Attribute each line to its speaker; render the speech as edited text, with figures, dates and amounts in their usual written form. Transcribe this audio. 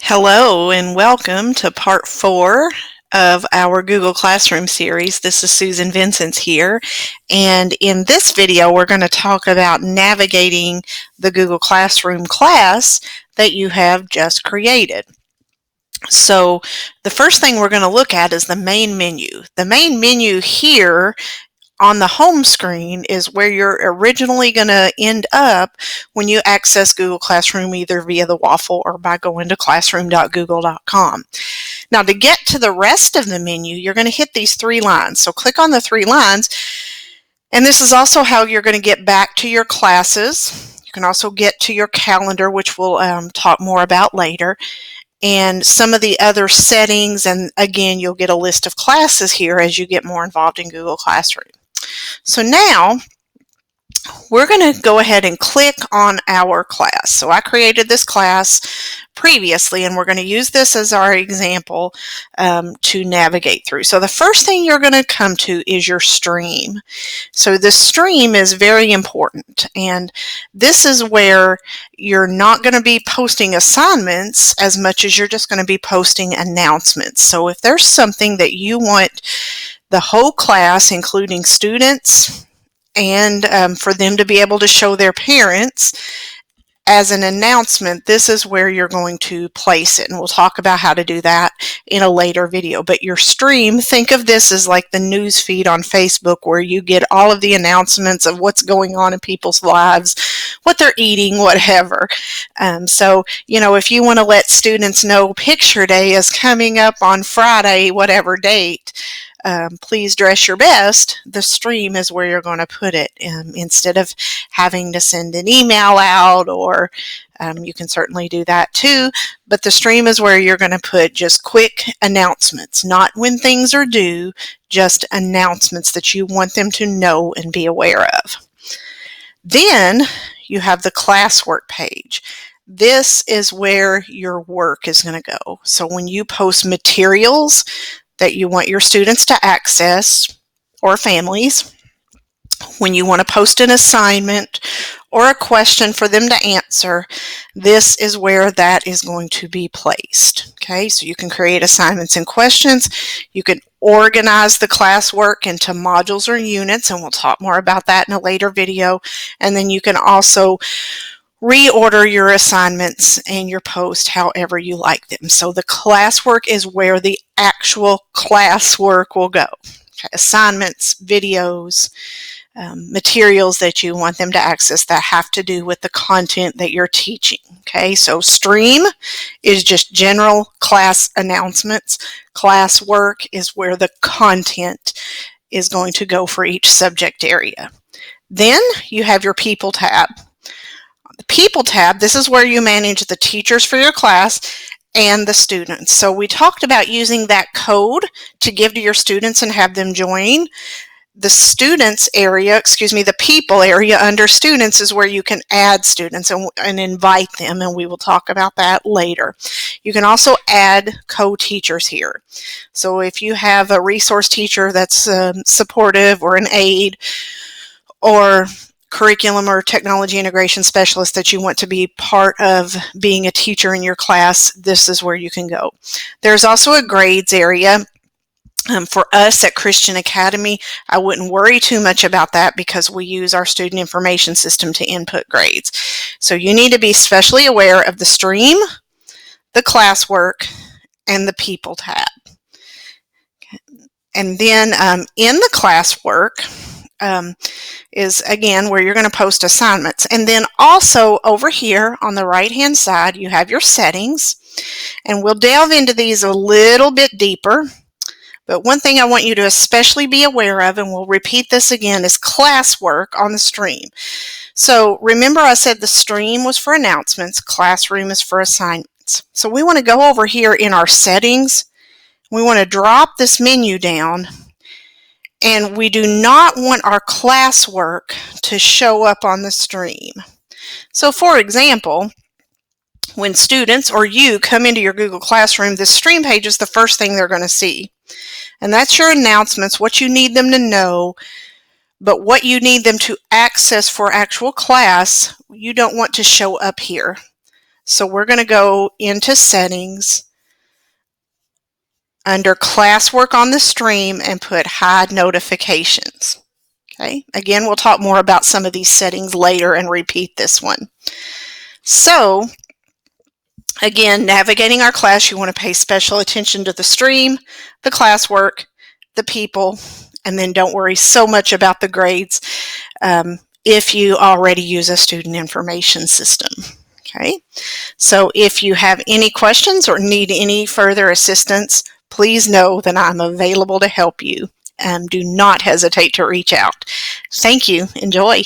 Speaker 1: Hello and welcome to part 4 of our Google Classroom series. This is Susan Vincentz here, and in this video we're going to talk about navigating the Google Classroom class that you have just created. So the first thing we're going to look at is the main menu. The main menu here on the home screen is where you're originally going to end up when you access Google Classroom either via the waffle or by going to classroom.google.com. Now to get to the rest of the menu, you're going to hit these 3 lines. So click on the 3 lines, and this is also how you're going to get back to your classes. You can also get to your calendar, which we'll talk more about later, and some of the other settings, and again you'll get a list of classes here as you get more involved in Google Classroom. So now we're going to go ahead and click on our class. So I created this class previously, and we're going to use this as our example to navigate through. So the first thing you're going to come to is your stream. So the stream is very important, and this is where you're not going to be posting assignments as much as you're just going to be posting announcements. So if there's something that you want the whole class, including students, and for them to be able to show their parents as an announcement, this is where you're going to place it. And we'll talk about how to do that in a later video. But your stream, think of this as like the news feed on Facebook, where you get all of the announcements of what's going on in people's lives, what they're eating, whatever. So, you know, if you want to let students know Picture Day is coming up on Friday, whatever date, please dress your best, the stream is where you're going to put it, instead of having to send an email out, or you can certainly do that too, but the stream is where you're going to put just quick announcements, not when things are due, just announcements that you want them to know and be aware of. Then you have the classwork page. This is where your work is going to go. So when you post materials that you want your students to access, or families, when you want to post an assignment or a question for them to answer, this is where that is going to be placed. Okay, so you can create assignments and questions. You can organize the classwork into modules or units, and we'll talk more about that in a later video. And then you can also reorder your assignments and your post however you like them. So the classwork is where the actual classwork will go. Okay, assignments, videos, materials that you want them to access that have to do with the content that you're teaching. Okay, so stream is just general class announcements. Classwork is where the content is going to go for each subject area. Then you have your People tab. The People tab, this is where you manage the teachers for your class and the students. So we talked about using that code to give to your students and have them join. The students area, the people area under students is where you can add students and invite them, and we will talk about that later. You can also add co-teachers here. So if you have a resource teacher that's supportive, or an aide, or curriculum or technology integration specialist that you want to be part of being a teacher in your class, this is where you can go. There's also a grades area. For us at Christian Academy, I wouldn't worry too much about that because we use our student information system to input grades. So you need to be especially aware of the stream, the classwork, and the People tab. And then in the classwork, is again where you're going to post assignments. And then also over here on the right hand side you have your settings, and we'll delve into these a little bit deeper. But one thing I want you to especially be aware of, and we'll repeat this again, is classwork on the stream. So remember I said the stream was for announcements, classroom is for assignments. So we want to go over here in our settings. We want to drop this menu down, and we do not want our classwork to show up on the stream. So for example, when students or you come into your Google Classroom, this stream page is the first thing they're going to see. And that's your announcements, what you need them to know, but what you need them to access for actual class, you don't want to show up here. So we're going to go into settings under classwork on the stream and put hide notifications. Okay, again, we'll talk more about some of these settings later and repeat this one. So again, navigating our class, you want to pay special attention to the stream, the classwork, the people, and then don't worry so much about the grades if you already use a student information system. Okay, so if you have any questions or need any further assistance, please know that I'm available to help you. Do not hesitate to reach out. Thank you. Enjoy.